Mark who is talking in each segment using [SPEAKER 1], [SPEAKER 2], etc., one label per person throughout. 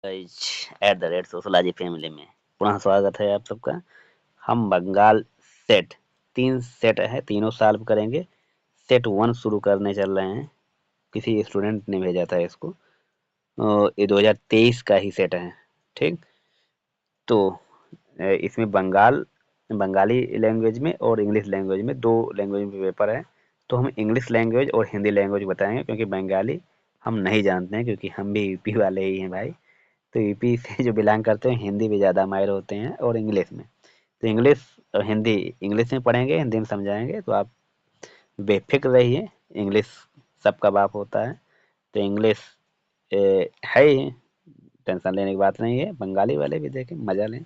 [SPEAKER 1] Sociology family में पुनः स्वागत है आप सबका। हम बंगाल सेट 3 सेट है, तीनों सॉल्व करेंगे। सेट 1 शुरू करने चल रहे हैं। किसी स्टूडेंट ने भेजा था इसको। ये 2023 का ही सेट है। ठीक, तो इसमें बंगाली लैंग्वेज में और इंग्लिश लैंग्वेज में, दो लैंग्वेज में पेपर है। तो हम इंग्लिश लैंग्वेज और हिंदी लैंग्वेज बताएंगे, क्योंकि बंगाली हम नहीं जानते हैं, क्योंकि हम भी यूपी वाले ही हैं भाई। तो यूपी से जो बिलोंग करते हैं, हिंदी भी ज़्यादा माहिर होते हैं और इंग्लिश में। तो इंग्लिश और हिंदी, इंग्लिश में पढ़ेंगे, हिंदी में समझाएंगे। तो आप बेफिक्र रहिए, इंग्लिश सबका बाप होता है। तो इंग्लिश है ही, टेंशन लेने की बात नहीं है। बंगाली वाले भी देखें, मजा लें।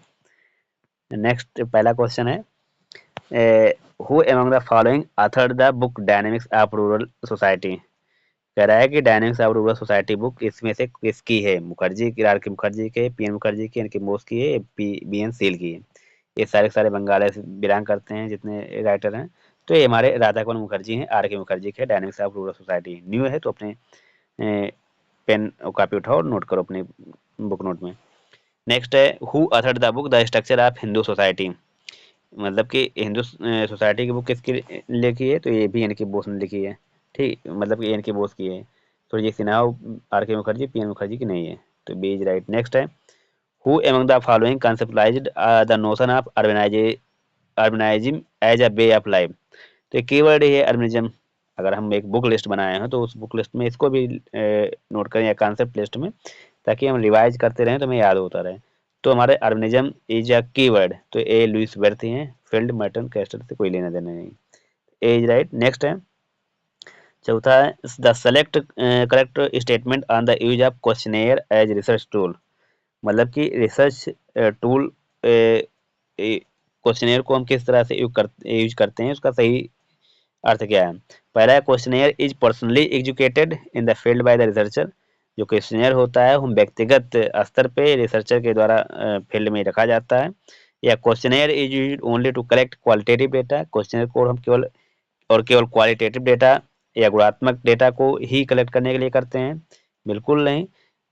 [SPEAKER 1] नेक्स्ट पहला क्वेश्चन है, who among the following author the book dynamics of rural society. कह रहा है कि dynamics of rural society book इसमें से किसकी है? मुखर्जी, किरार की मुखर्जी के, पीएन मुखर्जी की, एनके बोस की है, बीएन सील की है। ये सारे सारे बंगाल से बिलोंग करते हैं जितने राइटर हैं। तो ये हमारे राधा कमल मुखर्जी हैं, आर के मुखर्जी के dynamics of rural society. New है तो अपने पेन और कॉपी उठाओ, नोट करो अपने बुक नोट में। नेक्स्ट है, who authored the book the structure of Hindu society. मतलब कि हिंदू सोसाइटी की बुक किसकी लिखी है? तो ये भी इनकी बोस ने लिखी है। ठीक, मतलब कि इनकी बोस की है। तो ये Sinha, are K Mukherjee, PN Mukherjee की नहीं है। तो बी इज राइट। नेक्स्ट है, who among the following conceptualised the notion of urbanising as a way of life. तो ये कीवर्ड ही है अर्बनिज्म। अगर हम एक बुक लिस्ट बनाए हैं तो उस बुक लिस्ट में इसको भी नोट करें, या कॉन्सेप्ट लिस्ट में, ताकि हम रिवाइज करते रहें तो हमें याद होता रहे। तो हमारे अर्बनिज्म इज अ कीवर्ड। तो ए लुइस बर्थ हैं, फील्ड मर्टन कैस्टर से कोई लेना देना नहीं। ए इज राइट। नेक्स्ट है, चौथा है, the select correct statement on the use of questionnaire as research tool. मतलब कि रिसर्च टूल क्वेश्चनेयर को हम किस तरह से यूज करते हैं, उसका सही अर्थ क्या है? पहला है, questionnaire is personally educated in the field bye the researcher. जो क्वेश्चनेयर होता है हम व्यक्तिगत स्तर पे रिसर्चर के द्वारा फील्ड में रखा जाता है। या questionnaire is used only to collect qualitative data. Questionnaire को हम केवल क्वालिटेटिव डेटा या गुणात्मक डेटा को ही कलेक्ट करने के लिए करते हैं? बिल्कुल नहीं।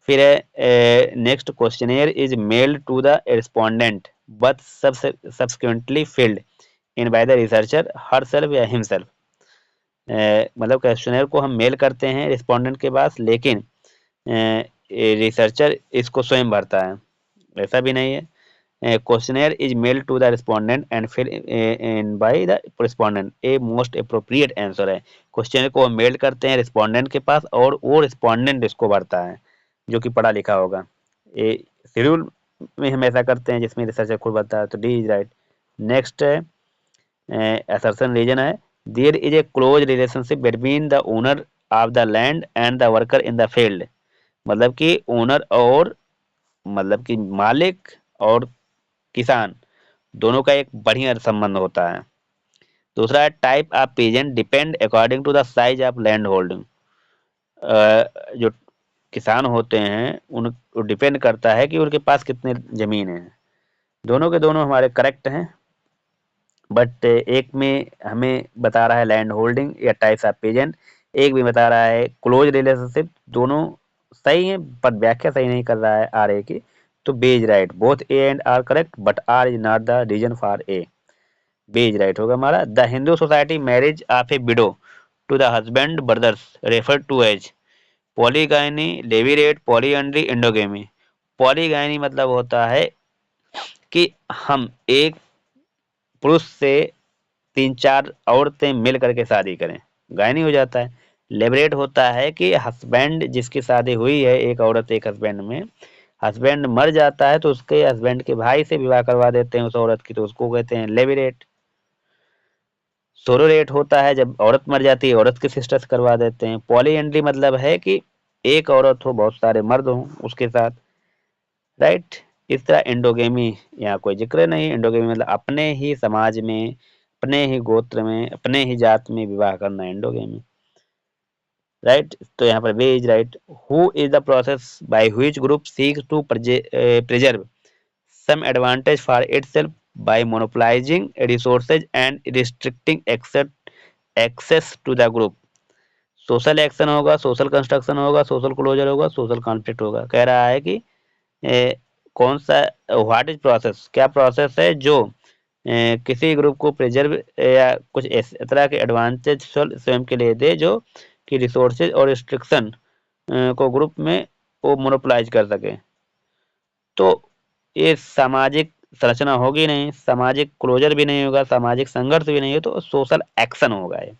[SPEAKER 1] फिर है, next, questionnaire is mailed to the respondent but subsequently filled in by the researcher herself या हिमसेल्फ। मतलब क्वेश्चनेयर को हम मेल करते हैं रिस्पोंडेंट के पास, लेकिन रिसर्चर इसको स्वयं भरता है, ऐसा भी नहीं है। Questionnaire is mail to the respondent and fill in by the respondent a most appropriate answer है। क्वेश्चन को हम मेल करते हैं रिस्पोंडेंट के पास और वो रिस्पोंडेंट इसको भरता है, जो कि पढ़ा लिखा होगा। ये शेड्यूल में हम ऐसा करते हैं जिसमें रिसर्चर खुद भरता है। तो डी इज राइट। नेक्स्ट है, assertion रीजन है, there is a close relationship between the owner of the land and the worker in the field. मतलब कि ओनर और, मतलब कि मालिक और किसान दोनों का एक बढ़िया संबंध होता है। दूसरा है, type of peasant depend according to the size of land holding. जो किसान होते हैं उन डिपेंड करता है कि उनके पास कितने जमीन है। दोनों के दोनों हमारे करेक्ट हैं, बट एक में हमें बता रहा है लैंड होल्डिंग या टाइप्स ऑफ पेजेंट, एक भी बता रहा है क्लोज रिलेशनशिप। दोनों सही है, पर व्याख्या सही नहीं कर रहा है आर ए की। तो B is right. Both A and R correct, but R is not the reason for A. B is right होगा हमारा। The Hindu society marriage of a widow to the husband brothers refer to as polygyny, levirate, polyandry, endogamy. Polygyny मतलब होता है कि हम एक पुरुष से 3-4 औरतें मिल करके शादी करें, गायनी हो जाता है। लेबरेट होता है कि हस्बैंड जिसकी शादी हुई है, एक औरत एक हस्बैंड में, हस्बैंड मर जाता है तो उसके हस्बैंड के भाई से विवाह करवा देते हैं उस औरत की, तो उसको कहते हैं लेबरेट। सोरोरेट होता है जब औरत मर जाती है, औरत के सिस्टर से करवा देते हैं। पॉलीएंड्री मतलब है कि एक औरत हो, बहुत सारे मर्द हों उसके साथ, राइट। इस तरह एंडोगेमी यहाँ कोई जिक्र नहीं। एंडोगेमी मतलब अपने ही समाज में, अपने ही गोत्र में, अपने ही जात में विवाह करना, एंडोगेमी, राइट। तो यहाँ पर B is right. Who is the process by which group seeks to preserve some advantage for itself by monopolising resources and restricting access to the group. Social action होगा, सोशल कंस्ट्रक्शन होगा, social closure होगा, social conflict होगा। कह रहा है कि कौन सा, व्हाट इज प्रोसेस, क्या प्रोसेस है जो किसी ग्रुप को प्रिजर्व या कुछ इस तरह के एडवांटेज स्वयं के लिए दे जो कि रिसोर्सेज और रिस्ट्रिक्शन को ग्रुप में वो मोनोपोलाइज कर सके। तो ये सामाजिक संरचना होगी नहीं, सामाजिक क्लोजर भी नहीं होगा, सामाजिक संघर्ष भी नहीं है, तो सोशल एक्शन होगा ये,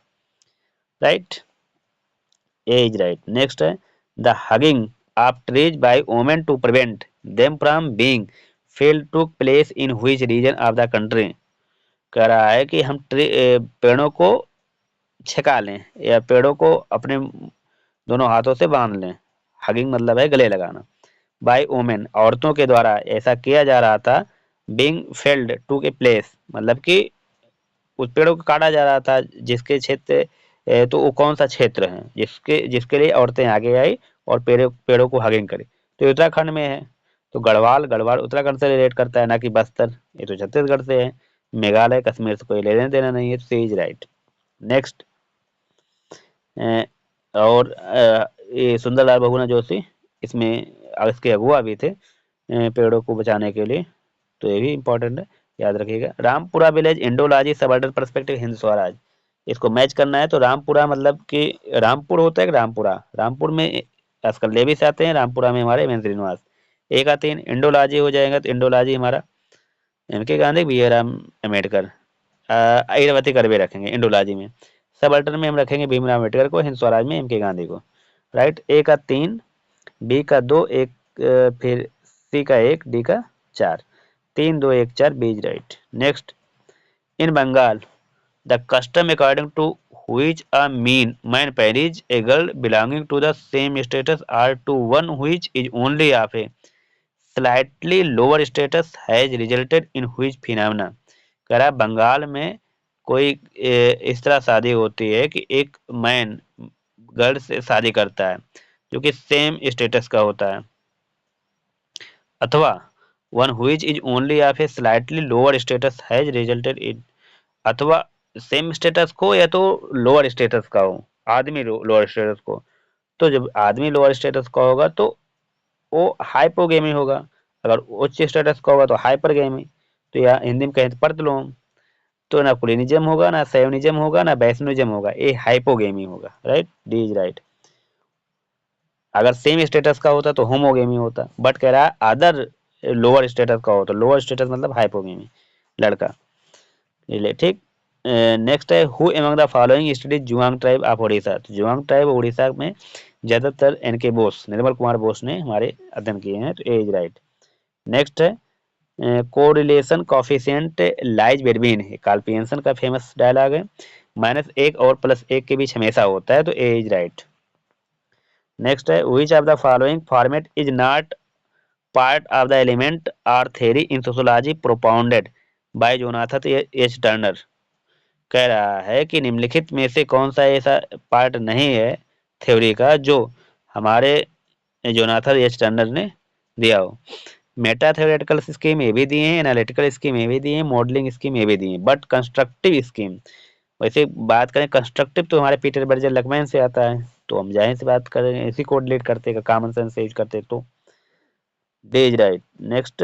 [SPEAKER 1] right. A is right. Next है the hugging of trees by women to prevent them from being felled took place in which region of the country. कह रहा है कि हम पेड़ों को छेका लें या पेड़ों को अपने दोनों हाथों से बांध लें। हगिंग मतलब है गले लगाना। बाय वोमेन औरतों के द्वारा ऐसा किया जा रहा था। Being failed to a place मतलब कि उस पेड़ों को काटा जा रहा था जिसके क्षेत्र, तो वो कौन सा क्षेत्र है जिसके जिसके लिए औरतें आगे आई और पेड़ों पेड़ों को हगिंग करी। तो ये उत्तराखंड में है। तो गढ़वाल गढ़वाल उत्तराखंड से रिलेट करता है ना कि बस्तर, ये तो छत्तीसगढ़ से है। मेघालय कश्मीर से कोई लेना देना नहीं है, तो सी इज राइट। नेक्स्ट, और ये सुंदरलाल बहुगुणा जोशी इसमें इसके अगुआ भी थे पेड़ों को बचाने के लिए। तो ये भी इम्पोर्टेंट है, याद रखिएगा। Rampura village Indology suborder perspective Hind Swaraj, इसको मैच करना है। तो रामपुरा मतलब कि रामपुर होता है कि रामपुरा, रामपुर में आजकल लेविस आते हैं, रामपुरा में हमारे एम श्रीनिवास। एक आ तीन इंडोलॉजी हो जाएगा, तो इंडोलॉजी हमारा M K Gandhi, B R Ambedkar, Irawati Karve रखेंगे इंडोलॉजी में। सबअल्टर्न में हम रखेंगे भीमराव अम्बेडकर को, हिंद स्वराज में एम के गांधी को, राइट। ए का 3, बी का 2, एक फिर सी का 1, डी का 4, 3 2 1 4, B is right. Next, in Bengal the custom according to which a man marries a girl belonging to the same status or to one which is only of a slightly lower status has resulted in which phenomena। कह रहा है बंगाल में कोई इस तरह शादी होती है कि एक मैन गर्ल से शादी करता है जो कि सेम स्टेटस का होता है, अथवा one which is only of a slightly lower status has resulted in, अथवा सेम स्टेटस को या तो लोअर स्टेटस का हो, आदमी लोअर स्टेटस को। तो जब आदमी लोअर स्टेटस का होगा तो वो हाइपोगेमी होगा, अगर उच्च स्टेटस का होगा तो हाइपरगेमी। तो या हिंदी में कहें तो पर्दलोम। तो ना कुलीनिज्म होगा, ना सैवनिज्म होगा, ना वैष्णविज्म होगा, ये हाइपोगेमी होगा, राइट। D is right. अगर सेम स्टेटस का होता तो होमोगेमी होता, बट कह रहा है अदर लोअर स्टेटस का हो, तो लोअर स्टेटस मतलब हाइपोगेमी, लड़का, ये ठीक। नेक्स्ट है who among the following studies Juang tribe of Orissa. तो जुआंग ट्राइब उड़ीसा में ज्यादातर एनके बोस, निर्मल कुमार बोस ने हमारे अध्ययन किए हैं, तो ए इज राइट। नेक्स्ट है correlation coefficient lies between, Karl Pearson का फेमस डायलॉग है, -1 और +1 के बीच हमेशा होता है, तो ए इज राइट। नेक्स्ट है which of the following format is not part of the elementary theory in sociology propounded by Jonathan H Turner. कह रहा है कि निम्नलिखित में से कौन सा ऐसा पार्ट नहीं है थ्योरी का जो हमारे जोनाथन एच टर्नर ने दिया हो। मेटा थ्योरेटिकल स्कीम ये भी दिए हैं, एनालिटिकल स्कीम ये भी दिए हैं, मॉडलिंग स्कीम ये भी दिए हैं, बट कंस्ट्रक्टिव स्कीम, वैसे बात करें कंस्ट्रक्टिव तो हमारे पीटर बर्जर लकमैन से आता है, तो हम जाहिर सी बात करें इसी को रिलेट करते कॉमन सेंस से यूज करते तो D is right. Next,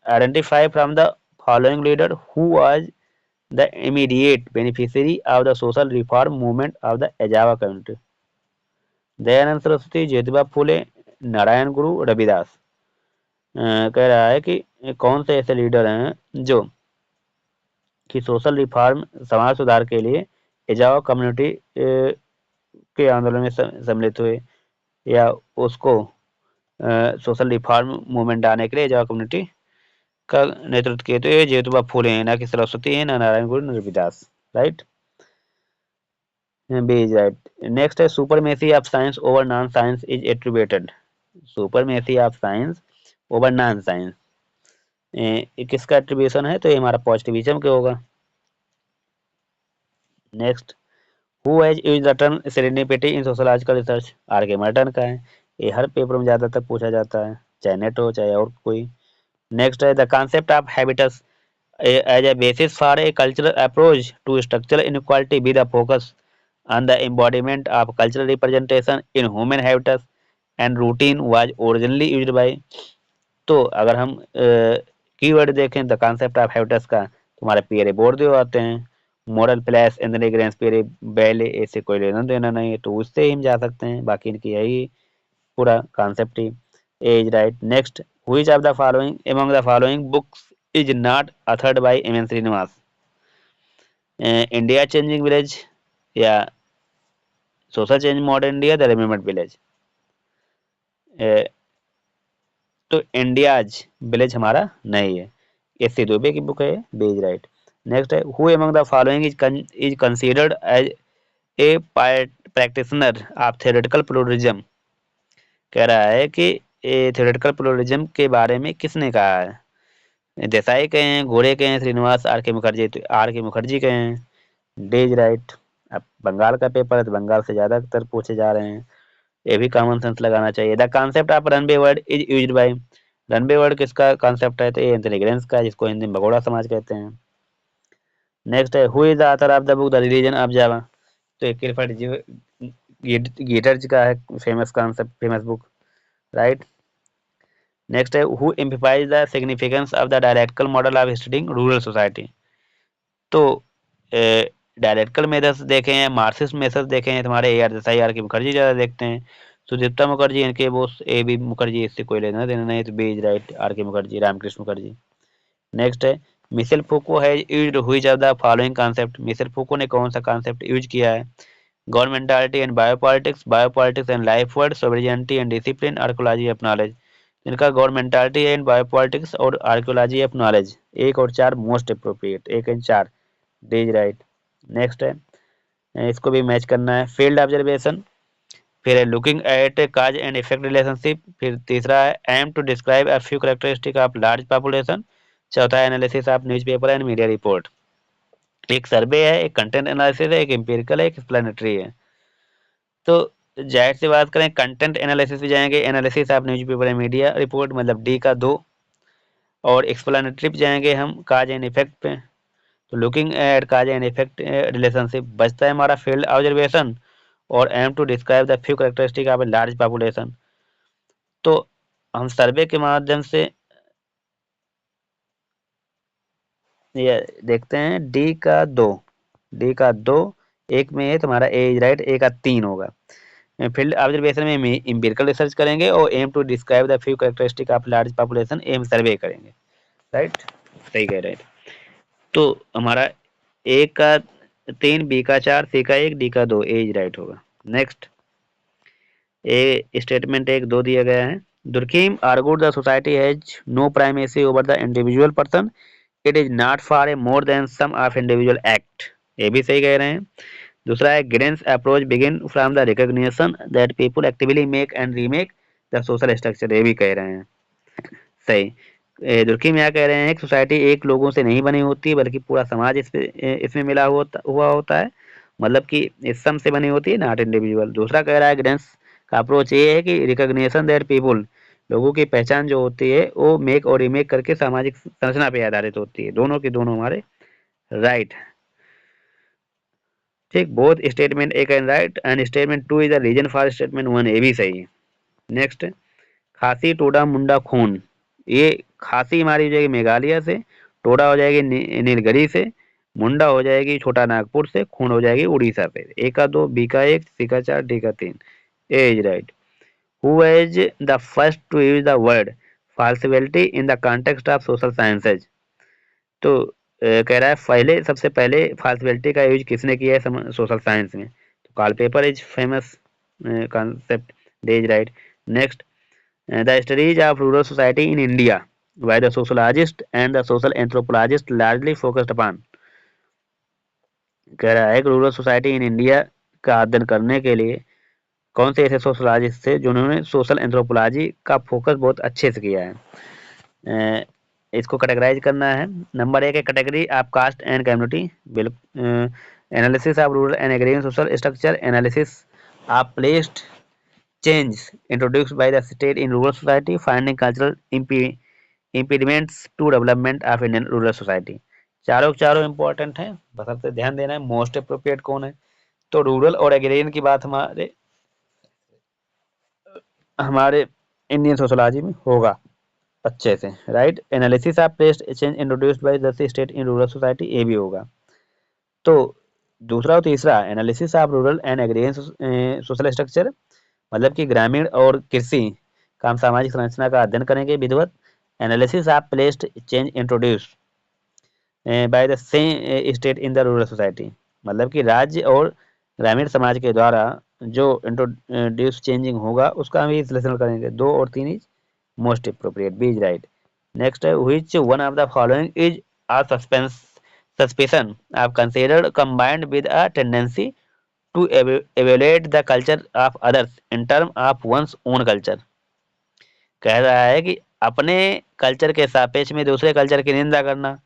[SPEAKER 1] identify from the following leader who was the immediate beneficiary of the social reform movement of the Ajava community। Dayanand Saraswati, Jyotiba Phule, Narayana Guru, Ravidas. कह रहा है कि कौन से ऐसे लीडर हैं जो कि सोशल रिफॉर्म समाज सुधार के लिए एजावा कम्युनिटी के आंदोलन में सम्मिलित हुए या उसको सोशल रिफॉर्म मूवमेंट आने के लिए एजावा कम्युनिटी का नेतृत्व किए। तो ये ज्योतिबा फूले हैं, ना कि सरस्वती है, ना नारायण गुरु, ना Ravidas, right. B is right. Next है supremacy of science over non science is attributed. Supremacy of science over non science किसका एट्रीब्यूशन है, तो ये हमारा पॉजिटिविज्म के होगा। Next, who has used the term serendipity in sociological research. R K Merton का है, ये हर पेपर में ज्यादातर पूछा जाता है, चाहे नेट हो चाहे और कोई। नेक्स्ट है the concept of habitus as a basis for a cultural approach to structural inequality with a focus on the embodiment of cultural representation in human habitats and routine was originally used by। तो अगर हम keyword देखें the concept of habits का, तुम्हारे पेरे बोर्डियो आते हैं, moral place इंद्रेग्रेंस पेरे बैले, ऐसे कोई लेना देना नहीं है, तो उससे ही हम जा सकते हैं। बाकी इनकी यही पूरा कॉन्सेप्ट ही as right. Next, which of the following among the following books is not authored by M N Srinivas? India changing village, या social change modern India, the remembered village? तो इंडियाज विलेज हमारा नहीं है, एस दुबे की book है, B is right. Next है, who among the following is considered as a practitioner of theoretical pluralism? कह रहा है कि थ्योरेटिकल प्लूरलिज्म के बारे में किसने कहा है? देसाई कहे हैं, घोड़े कहे हैं, श्रीनिवास, आर के मुखर्जी, तो आर के मुखर्जी कहे हैं, डेज राइट। अब बंगाल का पेपर है तो बंगाल से ज्यादातर पूछे जा रहे हैं, ये भी कॉमन सेंस लगाना चाहिए। The concept of runway word is used by, runway word किसका कॉन्सेप्ट है? तो ये इंटेलिजेंस का, जिसको हिंदी में भगोड़ा समाज कहते हैं। नेक्स्ट है, who is the author of the book the religion of Java? तो ये क्लिफर्ड गीटर्ज का है famous concept, famous book, right. Next है, who amplifies the significance of the dialectical model of studying rural society? तो dialectical methods देखे हैं, Marxist methods देखे हैं, तुम्हारे A R Desai, are K Mukherjee ज़्यादा देखते हैं, सुदीप्ता मुखर्जी, इनके वो ए बी मुखर्जी, इससे कोई लेना देना नहीं, तो बीज right, R K Mukherjee, Ramkrishna Mukherjee. Next है, मिशेल फूको है used which of the following concept? Michel Foucault ने कौन सा कॉन्सेप्ट यूज किया है? Governmentality and biopolitics, biopolitics and life word, sovereignty and discipline, archaeology of knowledge? इनका गवर्नमेंटालिटी एंड बायोपॉलिटिक्स और archaeology of knowledge, एक और चार मोस्ट अप्रोप्रिएट, एक एंड चार, डेज राइट। नेक्स्ट है, इसको भी मैच करना है, फील्ड ऑब्जर्वेशन, फिर है looking at cause and effect relationship, फिर तीसरा है aim to describe a few characteristic of large population, चौथा है analysis of newspaper and media report. एक सर्वे है, एक कंटेंट एनालिसिस है, एक एम्पिरिकल है, एक एक्सप्लेनेटरी है। तो जाहिर सी बात करें, कंटेंट एनालिसिस पे जाएंगे, analysis of newspaper and media report मतलब डी का 2, और एक्सप्लेनेटरी पे जाएंगे हम काज एंड इफेक्ट पे, तो looking at cause and effect relationship. बचता है हमारा फील्ड ऑब्जर्वेशन और aim to describe the few characteristic of a large population. तो हम सर्वे के माध्यम से ये देखते हैं, डी का दो, एक में है तुम्हारा ए इज राइट, ए का 3 होगा। फील्ड ऑब्जर्वेशन में एम्पिरिकल रिसर्च करेंगे और aim to describe the few characteristic of large population, aim survey करेंगे, राइट, सही कह रहे हैं। तो हमारा ए का 3, बी का 4, सी का 1, डी का 2, ए इज राइट होगा। नेक्स्ट, ए स्टेटमेंट एक दो दिया गया है, Durkheim argued the society has no primacy over the individual person, it is not for a more than sum of individual act, ये भी सही कह रहे हैं। दूसरा है, Giddens approach begin from the recognition that people actively make and remake the social structure, ये भी कह रहे हैं, सही। दुर्कीम यहाँ कह रहे हैं कि सोसाइटी एक लोगों से नहीं बनी होती बल्कि पूरा समाज इसमें मिला हुआ होता है, मतलब कि इस सम से बनी होती है, नॉट इंडिविजुअल। दूसरा कह रहा है, गिडेंस का अप्रोच ये है कि रिकॉग्निशन दैट पीपल, लोगों की पहचान जो होती है वो मेक और रीमेक करके सामाजिक संरचना पे आधारित होती है, दोनों की दोनों हमारे राइट, ठीक। Both statement A can right and statement 2 is the reason for statement 1, A भी सही है। नेक्स्ट, खासी टोडा मुंडा खून, ये खासी हमारी हो जाएगी मेघालय से, टोडा हो जाएगी नीलगिरी से, मुंडा हो जाएगी छोटा नागपुर से, खून हो जाएगी उड़ीसा से। ए का 2, बी का 1, सी का 4, डी का 3, A is right. Who is the first to use the word falsifiability in the context of social sciences? तो कह रहा है पहले, सबसे पहले फॉल्सिबिलिटी का यूज किसने किया है सोशल साइंस में? तो Karl Popper is famous concept, D is right. Next, the studies of rural society in India by the sociologist and the social anthropologist largely focused upon, कह रहा है कि रूरल सोसाइटी इन इंडिया का अध्ययन करने के लिए कौन से ऐसे सोशोलॉजिस्ट थे जिन्होंने सोशल एंथ्रोपोलॉजी का फोकस बहुत अच्छे से किया है। इसको कैटेगराइज करना है। नंबर 1 है category of caste and community, बिल्कुल, analysis of rural and aggregation social structure, analysis of placed change introduced by the state in rural society, finding cultural impediments to development of Indian rural society। चारों के चारों important हैं, बस आपसे ध्यान देना है मोस्ट अप्रोप्रिएट कौन है। तो रूरल और एग्रेरियन की बात हमारे इंडियन सोशोलॉजी में होगा। अच्छे से, right. Analysis of place change introduced by the state in rural society, ये भी होगा। तो दूसरा और तीसरा, analysis of rural and agrarian social structure, मतलब कि ग्रामीण और कृषि काम सामाजिक संरचना का अध्ययन करेंगे विधिवत। Analysis of placed change introduce by the same state in the rural society, मतलब कि राज्य और ग्रामीण समाज के द्वारा जो इंट्रोड्यूस चेंजिंग होगा उसका भी विश्लेषण करेंगे। दो और तीन is most appropriate, B is right. Next है, which one of the following is a suspicion of considered combined with a tendency to evaluate the culture of others in terms of one's own culture। कह रहा है कि अपने culture के सापेक्ष में दूसरे कल्चर की निंदा करना,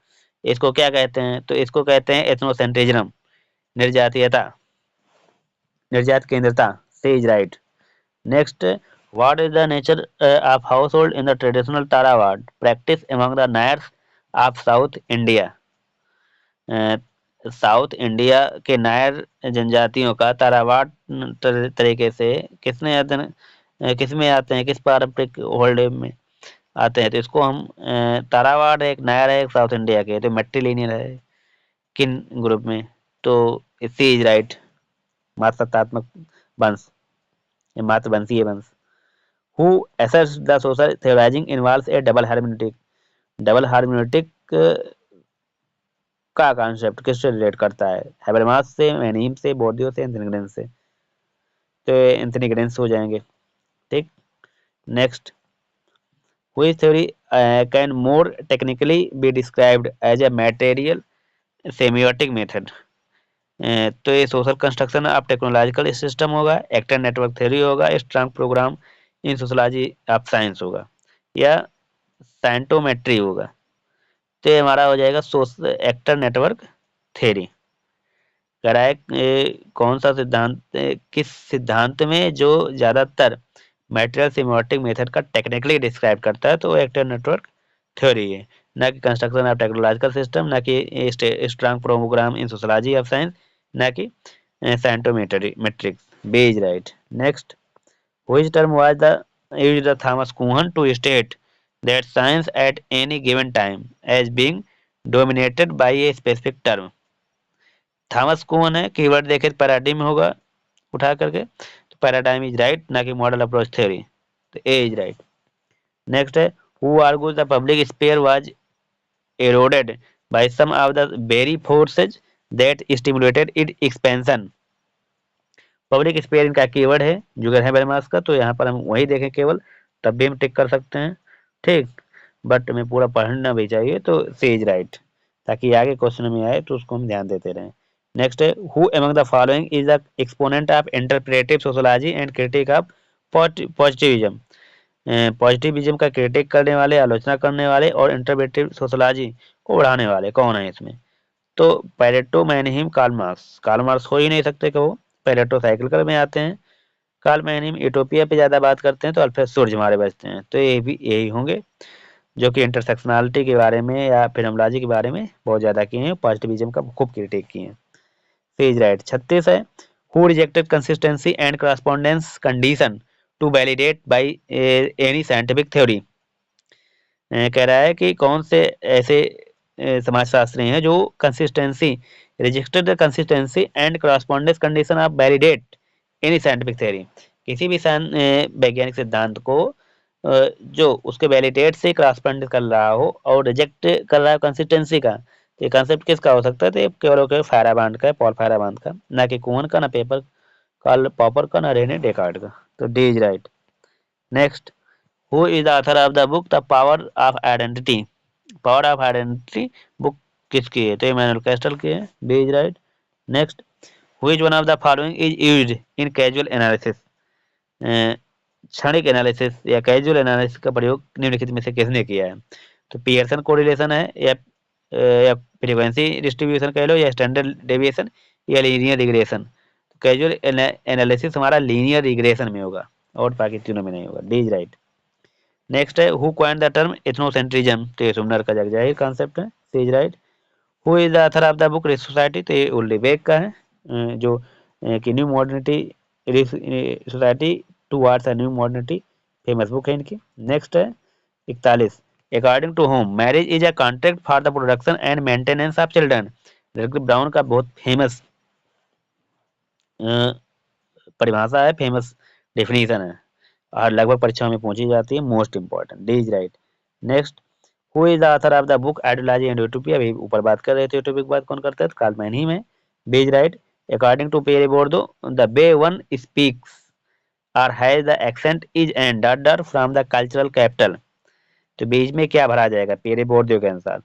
[SPEAKER 1] इसको क्या कहते हैं? तो इसको कहते हैं एथनोसेंट्रिज्म, निर्जातीयता, निर्जात केंद्रता। C is right. Next, what is the nature of household in the traditional tharavad practice among the Nairs of South India. South India के नायर जनजातियों का तारावाड़ तरीके से किसने किस में आते हैं, किस पारंपरिक होल्ड में आते हैं? तो इसको हम तारावाड़ एक नायर है, एक साउथ इंडिया के, तो मेट्रीलिनियर है किन ग्रुप में? तो सी इज राइट, मातृत्वात्मक वंश, ये मातृवंशीय वंश। Who asserts the social theorizing involves a double hermeneutic, double hermeneutic का कॉन्सेप्ट किससे रिलेट करता है? हैबरमास से, मैनहीम से, बोर्डियो से, एंथनी से। तो एंथनी गिडेंस हो जाएंगे, ठीक। Next, which theory can more technically be described as a material semiotic method? तो ये social construction of technological system होगा, एक्टर नेटवर्क थ्योरी होगा, strong programme in sociology of science होगा, या साइंटोमेट्री होगा? तो ये हमारा हो जाएगा सोशल एक्टर नेटवर्क थ्योरी। कह रहा है कौन सा सिद्धांत, किस सिद्धांत में जो ज्यादातर मटेरियल सिम्योटिक मेथड का टेक्निकली डिस्क्राइब करता है? तो एक्टर नेटवर्क थ्योरी है, ना कि कंस्ट्रक्शन ऑफ टेक्नोलॉजिकल सिस्टम, ना कि strong programme in sociology of science, ना कि scientometry matrix. B is right. Next, which term was the used the Thomas Kuhn to state that science at any given time as being dominated by a specific term? Thomas कौन है? Keyword देखे paradigm होगा उठा करके, तो paradigm is right, ना कि model approach theory. तो ए इज राइट। नेक्स्ट है, who argues the public sphere was eroded by some of the very forces that stimulated its expansion? Public sphere इनका कीवर्ड है, जुगर है बैरमास का, तो यहाँ पर हम वही देखें केवल, तब भी हम टिक कर सकते हैं, ठीक। बट हमें पूरा पढ़ना भी चाहिए, तो सी इज राइट, ताकि आगे क्वेश्चन में आए तो उसको हम ध्यान देते रहें। नेक्स्ट है, who among the following is the exponent of interpretive sociology and critic of positivism? Positivism का क्रिटिक करने वाले, आलोचना करने वाले और इंटरप्रेटिव सोशोलॉजी को बढ़ाने वाले कौन है इसमें? तो Pareto, Mannheim, Karl Marx. Karl Marx हो ही नहीं सकते कि वो पैरेटो साइकिल में आते हैं, कार्ल मैनहीम यूटोपिया पे ज्यादा बात करते हैं, तो अल्फ्रेड सूर्य हमारे बचते हैं, तो ये भी यही होंगे जो कि इंटरसेक्शनलिटी के बारे में या फिनोमेनोलॉजी के बारे में बहुत ज्यादा किए हैं, पॉजिटिविज्म का खूब क्रिटिक किए हैं। Page right. 36 है, who rejected consistency and correspondence condition to validate by any scientific theory? कह रहा है कि कौन से ऐसे समाजशास्त्री हैं जो consistency, rejected the consistency and correspondence condition of validate any scientific theory, किसी भी वैज्ञानिक सिद्धांत को जो उसके वैलिडेट से करस्पॉन्ड कर रहा हो और रिजेक्ट कर रहा है कंसिस्टेंसी का, तो ये कंसेप्ट किसका हो सकता है? तो ये केवल केवल फायराबांड का है, पॉल फायराबांड का, ना कि कुहन का, ना पेपर कार्ल पॉपर का, ना रेने डेकार्ड का। तो D is right. Next, who is the author of the book the power of identity? Power of identity book किसकी है? तो इमैनुअल कैस्टल की है, B is right. Next, which one of the following is used in casual analysis? क्षणिक analysis या casual analysis का प्रयोग निम्नलिखित में से किसने किया है? तो पियर्सन कोरिलेशन है, या फ्रीक्वेंसी डिस्ट्रीब्यूशन कह लो, या स्टैंडर्ड डेविएशन, या लीनियर रिग्रेशन? कैजुअल एनालिसिस हमारा लीनियर रिग्रेशन में होगा और बाकी तीनों में नहीं होगा, डी इज राइट। नेक्स्ट है, who coined the term ethnocentrism? तो ये सुमनर का जग जाहिर कॉन्सेप्ट है, C is right. Who is the author of the book rich society? तो ये उल्लेबेक का है, जो कि new modernity society towards a new modernity famous book है इनकी। नेक्स्ट है 41, according to Home marriage is a contract for the production and maintenance of children. Brown का बहुत फेमस परिभाषा है, फेमस डेफिनेशन है और लगभग परीक्षाओं में पूछी जाती है, most important. D is right. Next, who is the author of the book ideology and utopia. अभी ऊपर बात कर रहे थे यूटोपिया की बात कौन करता है, कार्ल मैन ही में। B is right. According to Pierre Bourdieu the way one speaks और has the accent is and dot dot from the cultural capital. तो बीच में क्या भरा जाएगा पेरे बोर्डो के अनुसार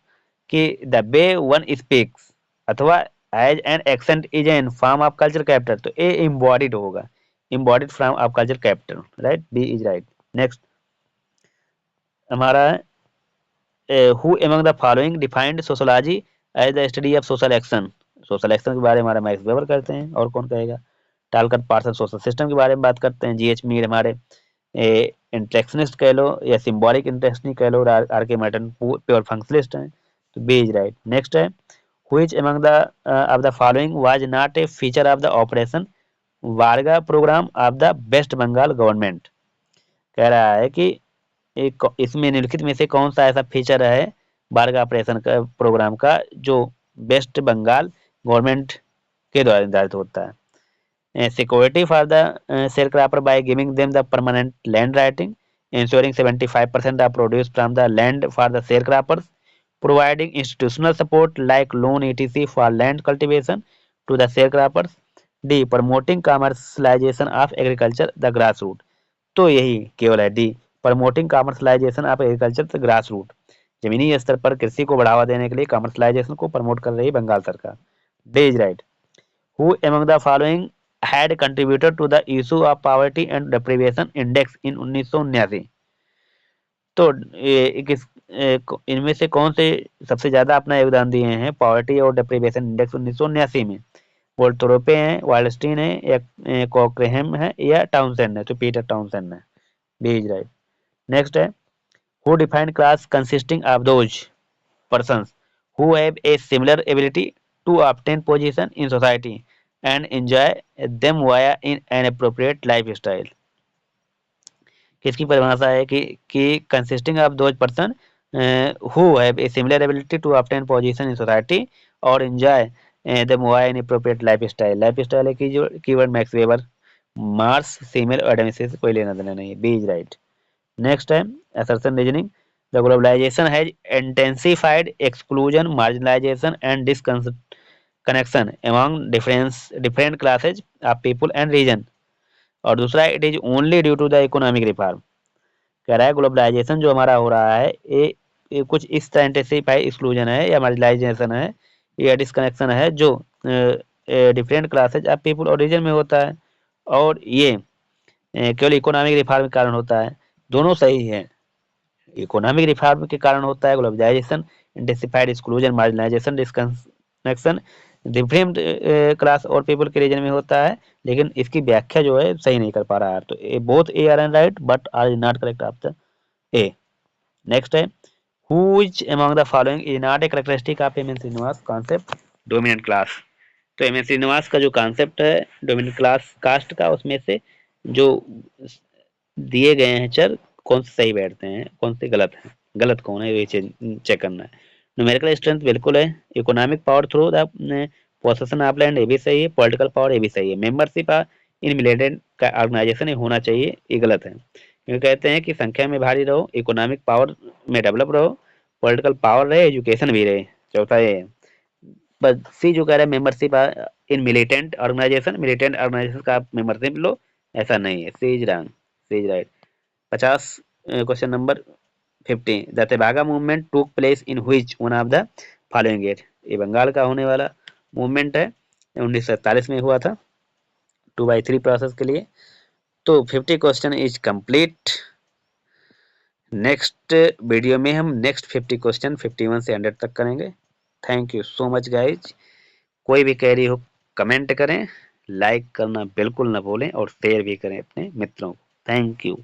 [SPEAKER 1] कि द वे वन स्पीक्स अथवा as an accent is an form of culture capital, तो ए इम्बॉडिड होगा, embodied from of culture capital, right, B is right. Next हमारा who among the following defined sociology as the study of social action. Social action के बारे में हमारे max weber करते हैं, और कौन कहेगा। टालकर पार्सन सोशल सिस्टम के बारे में बात करते हैं, जीएच मीर हमारे इंटेक्शनिस्ट कह लो या सिंबॉलिक इंटेक्शनिस्ट कह लो, आर के मैटन प्योर फंक्शनलिस्ट हैं, तो बी इज राइट। नेक्स्ट है which among the of the following was not a feature of the operation Barga program of the West Bengal government. कह रहा है कि एक इसमें निम्नलिखित में से कौन सा ऐसा फीचर है वारगा ऑपरेशन का प्रोग्राम का जो वेस्ट बंगाल गवर्नमेंट के द्वारा निर्धारित होता है। Security for the share cropper by giving them the permanent land writing, ensuring 75% of produce from the land for the sharecroppers, providing institutional support like loan etc for land cultivation to the sharecroppers, D promoting commercialization of agriculture the grassroots। तो यही केवल है D, promoting commercialisation of agriculture the grass root, जमीनी स्तर पर कृषि को बढ़ावा देने के लिए कमर्शलाइजेशन को प्रमोट कर रही बंगाल सरकार। D is right. Who among the following had contributed to the issue of poverty and deprivation index in 1979। तो इनमें से कौन से सबसे ज्यादा अपना योगदान दिए हैं पॉवर्टी और डेप्रिवेशन इंडेक्स 1979 में। वोल्थोरोपे हैं, वाइल्डस्टीन है या कॉक्रेहम है या टाउनसेंड है, तो पीटर टाउनसेंड है, बी इज राइट। नेक्स्ट है who define class consisting of those persons who have a similar ability to obtain position in society and enjoy them via in an appropriate lifestyle। किसकी परिभाषा है कि consisting of those person who have a similar ability to obtain position in society और enjoy the via in appropriate lifestyle. Lifestyle है keyword Max Weber, Marx female admission से कोई लेना देना नहीं है, बी इज राइट। नेक्स्ट है assertion reasoning, the globalization has intensified exclusion, marginalization and disconnection among different classes of people and region। और दूसरा it is only due to the economic reform. कह रहा है ग्लोबलाइजेशन जो हमारा हो रहा है ये कुछ इस तरह से एक्सक्लूजन है या मार्जिनलाइजेशन है या डिस्कनेक्शन है जो डिफरेंट क्लासेज ऑफ पीपल और रीजन में होता है, और ये केवल इकोनॉमिक रिफॉर्म के कारण होता है। दोनों सही है, इकोनॉमिक रिफॉर्म के कारण होता है globalisation, intensified exclusion, marginalisation, disconnection different class और पीपल के रीजन में होता है, लेकिन इसकी व्याख्या जो है सही नहीं कर पा रहा है। तो A both A R and right but R is not correct of the A. Next है which among the following is not a characteristic of M N Srinivas concept dominant class. तो एम एन श्रीनिवास का जो concept है dominant class cast का, उसमें से जो दिए गए हैं चर कौन से सही बैठते हैं कौन से गलत हैं, गलत कौन है ये चेक करना है। न्यूमेरिकल स्ट्रेंथ बिल्कुल है, economic power through the possession of land ये भी सही है, पॉलिटिकल पावर ये भी सही है, मेंबरशिप इन मिलिटेंट का ऑर्गेनाइजेशन ये होना चाहिए, ये गलत है। क्योंकि कहते हैं कि संख्या में भारी रहो, इकोनॉमिक पावर में डेवलप रहो, पॉलिटिकल पावर रहे, एजुकेशन भी रहे, चौथा ये है। बस सी जो कह रहा है मेंबरशिप इन मिलिटेंट ऑर्गेनाइजेशन का मेंबरशिप लो, ऐसा नहीं है, C is wrong, C is right. 50 question number 50 the Tebhaga movement took place in which one of the following year. ये बंगाल का होने वाला मूवमेंट है, 1947 में हुआ था 2/3 प्रोसेस के लिए। तो 50 question is complete. Next video में हम नेक्स्ट 50 क्वेश्चन 51 से 100 तक करेंगे। Thank you so much guys. कोई भी क्वेरी हो कमेंट करें, लाइक करना बिल्कुल ना भूलें और शेयर भी करें अपने मित्रों को। Thank you.